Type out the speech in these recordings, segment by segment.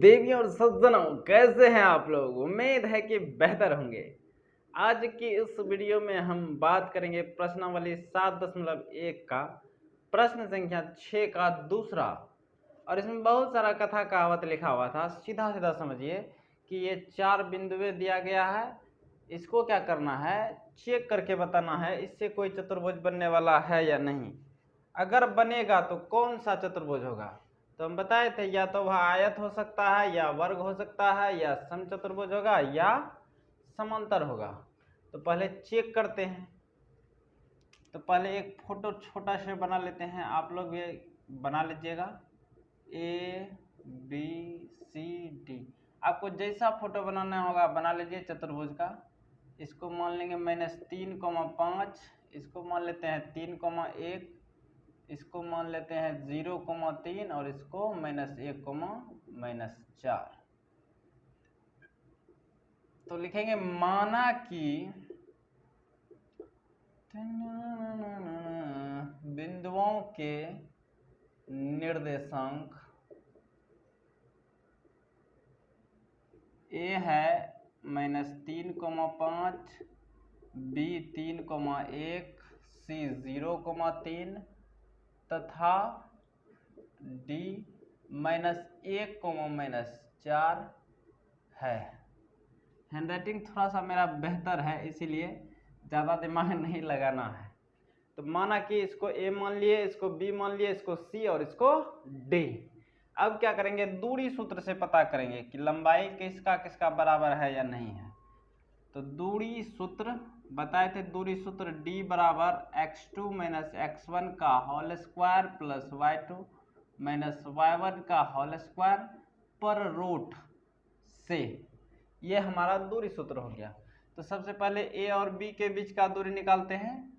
देवियों और सज्जनों, कैसे हैं आप लोग? उम्मीद है कि बेहतर होंगे। आज की इस वीडियो में हम बात करेंगे प्रश्नावली 7.1 का प्रश्न संख्या 6 का दूसरा। और इसमें बहुत सारा कथा कहावत लिखा हुआ था। सीधा सीधा समझिए कि ये 4 बिंदुएं दिया गया है। इसको क्या करना है, चेक करके बताना है इससे कोई चतुर्भुज बनने वाला है या नहीं। अगर बनेगा तो कौन सा चतुर्भुज होगा? तो हम बताए थे या तो वह आयत हो सकता है, या वर्ग हो सकता है, या समचतुर्भुज होगा, या समांतर होगा। तो पहले चेक करते हैं। तो पहले एक फोटो छोटा से बना लेते हैं, आप लोग ये बना लीजिएगा। ABCD आपको जैसा फोटो बनाना होगा बना लीजिए चतुर्भुज का। इसको मान लेंगे -3,5, इसको मान लेते हैं 3,1, इसको मान लेते हैं 0,3 और इसको -1,-4। तो लिखेंगे माना कि बिंदुओं के निर्देशांक A है -3,5, B 3,1, C 0,3 तथा D -1,-4 है। हैंडराइटिंग थोड़ा सा मेरा बेहतर है, इसीलिए ज़्यादा दिमाग नहीं लगाना है। तो माना कि इसको A मान लिए, इसको B मान लिए, इसको C और इसको D। अब क्या करेंगे, दूरी सूत्र से पता करेंगे कि लंबाई किसका किसका बराबर है या नहीं है। तो दूरी सूत्र बताए थे, दूरी सूत्र D बराबर x2 - x1 का whole square plus y2 - y1 का होल स्क्वायर पर रूट से। ये हमारा दूरी सूत्र हो गया। तो सबसे पहले A और B के बीच का दूरी निकालते हैं।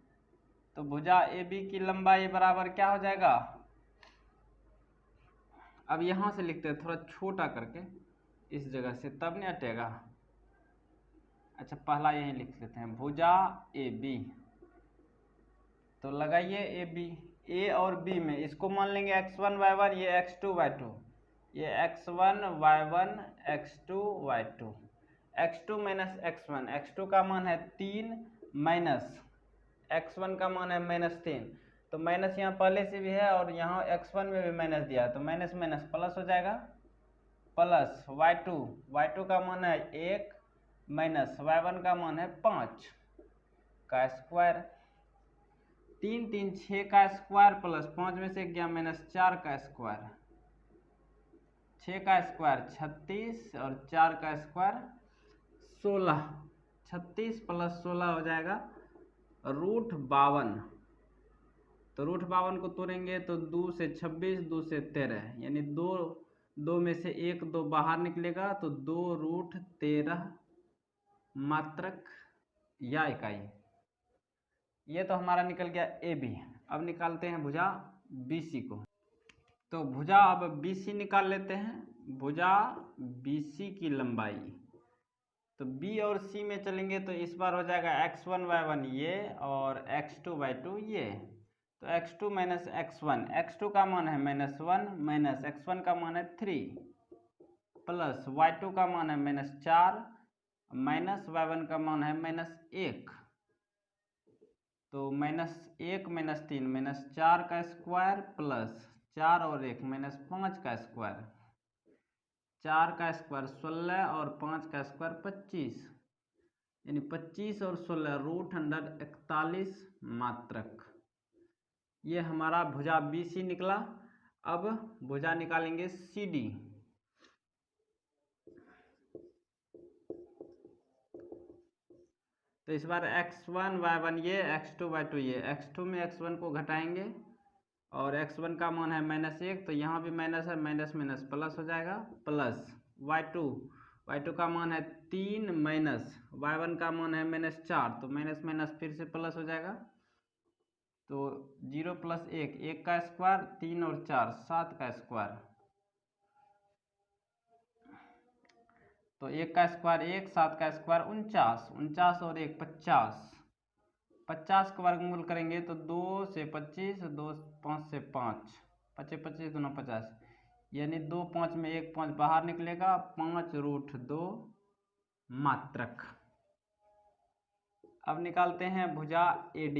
तो भुजा AB की लंबाई बराबर क्या हो जाएगा, अब यहाँ से लिखते हैं थोड़ा छोटा करके इस जगह से, तब नहीं हटेगा। अच्छा पहला यही लिख लेते हैं, भुजा AB। तो लगाइए AB, A और B में इसको मान लेंगे x1 y1, ये x2 y2, ये x1 y1 x2 y2, x2 - x1, x2 का मान है 3 माइनस x1 का मान है -3। तो माइनस यहाँ पहले से भी है और यहाँ x1 में भी माइनस दिया है, तो माइनस माइनस प्लस हो जाएगा, प्लस y2 का मान है 1 माइनस y1 का मान है 5 का स्क्वायर, 3 3 6 का स्क्वायर प्लस 5 में से गया -4 का स्क्वायर, 6 का स्क्वायर 36 और 4 का स्क्वायर 16, 36 + 16 हो जाएगा √52। तो √52 को तोड़ेंगे तो 2 से 26, 2 से 13, यानी 2 में से 1 2 बाहर निकलेगा, तो 2√13 मात्रक या इकाई। ये तो हमारा निकल गया AB। अब निकालते हैं भुजा BC को। तो भुजा अब BC निकाल लेते हैं। भुजा BC की लंबाई, तो B और C में चलेंगे तो इस बार हो जाएगा x1 y1 ये और x2 y2 ये। तो x2 - x1, x2 का मान है -1 माइनस x1 का मान है 3 प्लस y2 का मान है -4 माइनस y1 का मान है -1। तो -1 - 3 -4 का स्क्वायर प्लस 4 और 1 -5 का स्क्वायर, 4 का स्क्वायर 16 और 5 का स्क्वायर 25, यानी 25 और 16 √41 मात्रक। ये हमारा भुजा BC निकला। अब भुजा निकालेंगे CD। तो इस बार x1 y1 ये, x2 y2 ये, x2 में x1 को घटाएंगे और x1 का मान है -1, तो यहाँ भी माइनस है, माइनस माइनस प्लस हो जाएगा, प्लस y2 का मान है 3 माइनस y1 का मान है -4, तो माइनस माइनस फिर से प्लस हो जाएगा। तो 0 + 1, 1 का स्क्वायर, 3 और 4 7 का स्क्वायर, तो 1 का स्क्वायर 1, 7 का स्क्वायर 49, 49 और 1 50, 50 का वर्गमूल करेंगे तो 2 से 25, 2 5 से 5, 25 25 दूना 50, यानी 2 5 में 1 5 बाहर निकलेगा, 5√2 मात्रक। अब निकालते हैं भुजा AD,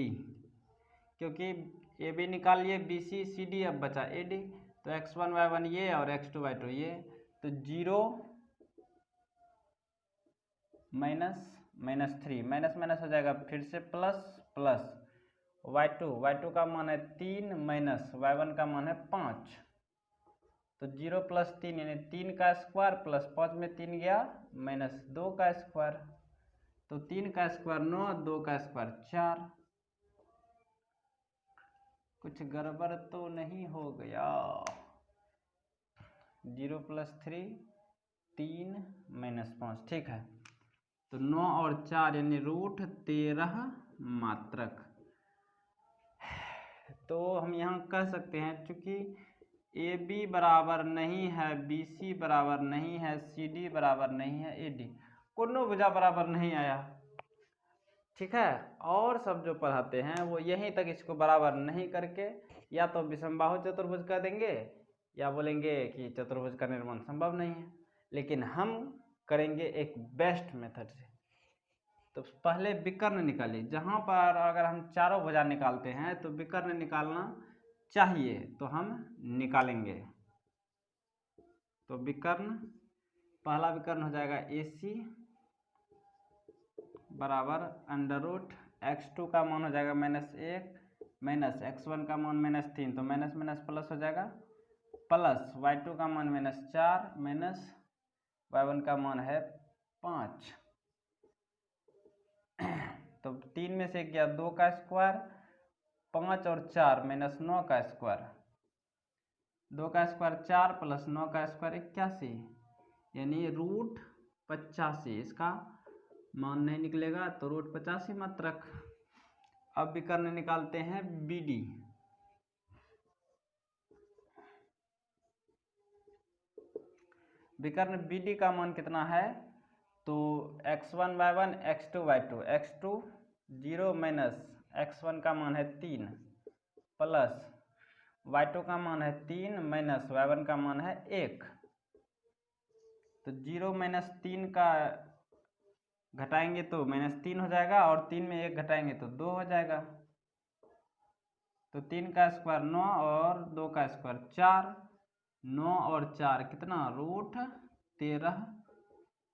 क्योंकि AB निकाल लिए, BC CD अब बचा AD। तो x1 y1 ये और x2 y2 ये, तो 0 -3 माइनस हो जाएगा, फिर से प्लस प्लस y2 का मान है 3 माइनस y1 का मान है 5, तो 0 + 3 यानी 3 का स्क्वायर प्लस 5 में 3 गया -2 का स्क्वायर, तो 3 का स्क्वायर 9, 2 का स्क्वायर 4। कुछ गड़बड़ तो नहीं हो गया? 0 + 3 3 -5, ठीक है। तो 9 और 4 यानी √13 मात्रक। तो हम यहाँ कह सकते हैं चूंकि AB बराबर नहीं है, BC बराबर नहीं है, CD बराबर नहीं है AD, कोनो भुजा बराबर नहीं आया, ठीक है। और सब जो पढ़ाते हैं वो यहीं तक इसको बराबर नहीं करके या तो विषमबाहु चतुर्भुज कर देंगे या बोलेंगे कि चतुर्भुज का निर्माण संभव नहीं है, लेकिन हम करेंगे एक बेस्ट मेथड से। तो पहले विकर्ण निकालिए, जहाँ पर अगर हम चारों भुजा निकालते हैं तो विकर्ण निकालना चाहिए, तो हम निकालेंगे। तो विकर्ण, पहला विकर्ण हो जाएगा AC बराबर √x2 का मान हो जाएगा -1 माइनस x1 का मान -3, तो माइनस माइनस प्लस हो जाएगा, प्लस y2 का मान -4 माइनस y1 का मान है 5। तो 3 में से गया 2 का स्क्वायर, 5 और 4 -9 का स्क्वायर, 2 का स्क्वायर 4 प्लस 9 का स्क्वायर 81, यानी √85। इसका मान नहीं निकलेगा तो √85 मात्रक। अब विकर्ण निकालते हैं BD। विकर्ण BD का मान कितना है? तो x1 y1 x2 y2, x2 0 minus x1 का मान है 3 प्लस y2 का मान है 3 माइनस y1 का मान है 1, तो 0 - 3 का घटाएंगे तो -3 हो जाएगा, और 3 में 1 घटाएंगे तो 2 हो जाएगा। तो 3 का स्क्वायर 9 और 2 का स्क्वायर 4, 9 और 4 कितना? √13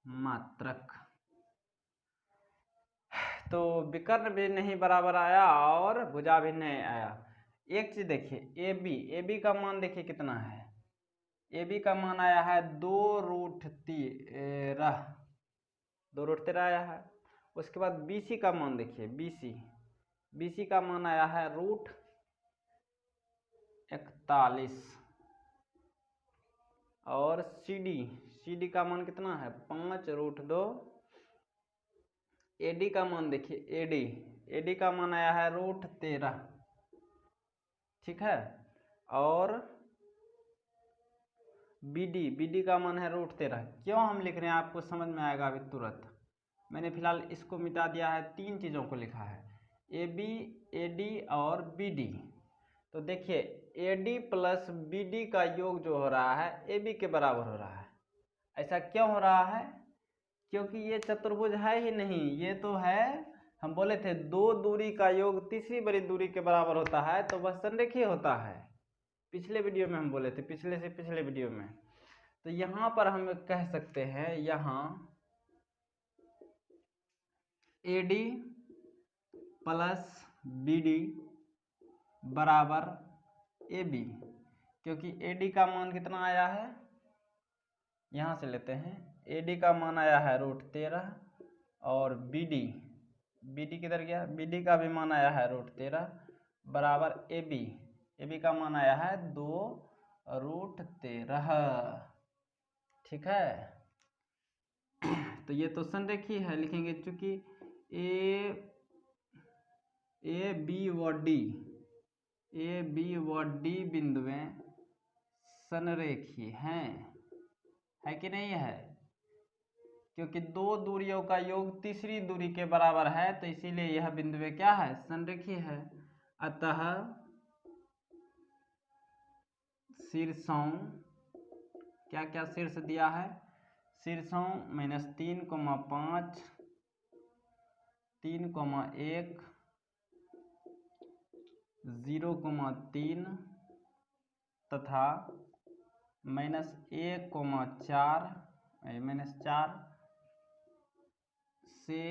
मात्रक। तो विकर्ण भी नहीं बराबर आया और भुजा भी नहीं आया। एक चीज देखिए, AB का मान देखिए कितना है? AB का मान आया है 2√13, 2√13 आया है। उसके बाद BC का मान देखिए, BC का मान आया है √41, और CD का मान कितना है? 5√2। AD का मान देखिए, AD का मान आया है √13, ठीक है। और BD का मान है √13। क्यों हम लिख रहे हैं आपको समझ में आएगा अभी तुरंत। मैंने फिलहाल इसको मिटा दिया है, 3 चीज़ों को लिखा है, AB, AD और BD। तो देखिए AD प्लस BD का योग जो हो रहा है AB के बराबर हो रहा है। ऐसा क्यों हो रहा है? क्योंकि ये चतुर्भुज है ही नहीं, ये तो है, हम बोले थे 2 दूरी का योग तीसरी बड़ी दूरी के बराबर होता है, तो वह संरेखीय होता है। पिछले वीडियो में हम बोले थे, पिछले से पिछले वीडियो में। तो यहाँ पर हम कह सकते हैं, यहाँ AD प्लस BD बराबर AB, क्योंकि AD का मान कितना आया है? यहाँ से लेते हैं, AD का मान आया है √13, और BD किधर गया? BD का भी मान आया है √13 बराबर AB का मान आया है 2√13, ठीक है। तो ये तो संरेखीय है, लिखेंगे चूंकि A B व D बिंदुएं संरेखीय हैं, है कि नहीं है? क्योंकि 2 दूरियों का योग तीसरी दूरी के बराबर है, तो इसीलिए यह बिंदुएं क्या है? संरेखीय है। अतः शीर्षों क्या क्या शीर्ष दिया है, शीर्षों -3,5, 3,1, 0,3 तथा -1,4 -4 से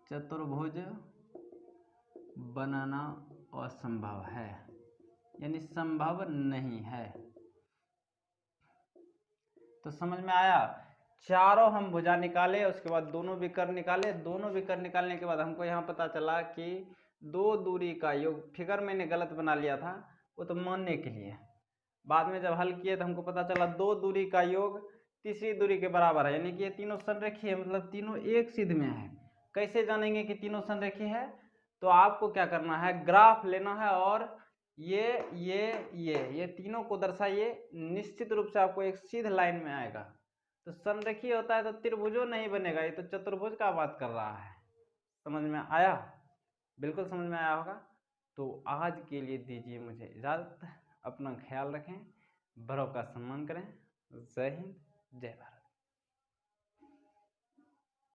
चतुर्भुज बनाना असंभव है, यानी संभव नहीं है। तो समझ में आया, चारों हम भुजा निकाले, उसके बाद दोनों विकर्ण निकाले, दोनों विकर्ण निकालने के बाद हमको यहाँ पता चला कि दो दूरी का योग, फिगर मैंने गलत बना लिया था, वो तो मानने के लिए, बाद में जब हल किए तो हमको पता चला दो दूरी का योग तीसरी दूरी के बराबर है, यानी कि ये तीनों संरेखीय है, मतलब तीनों एक सिद्ध में है। कैसे जानेंगे कि तीनों संरेखीय है, तो आपको क्या करना है, ग्राफ लेना है और ये तीनों को दर्शाइए, निश्चित रूप से आपको एक सीध लाइन में आएगा। तो संरेखीय होता है तो त्रिभुजो नहीं बनेगा, ये तो चतुर्भुज का बात कर रहा है। समझ में आया, बिल्कुल समझ में आया होगा। तो आज के लिए दीजिए मुझे इजाज़त, अपना ख्याल रखें, बड़ों का सम्मान करें। जय हिंद, जय भारत।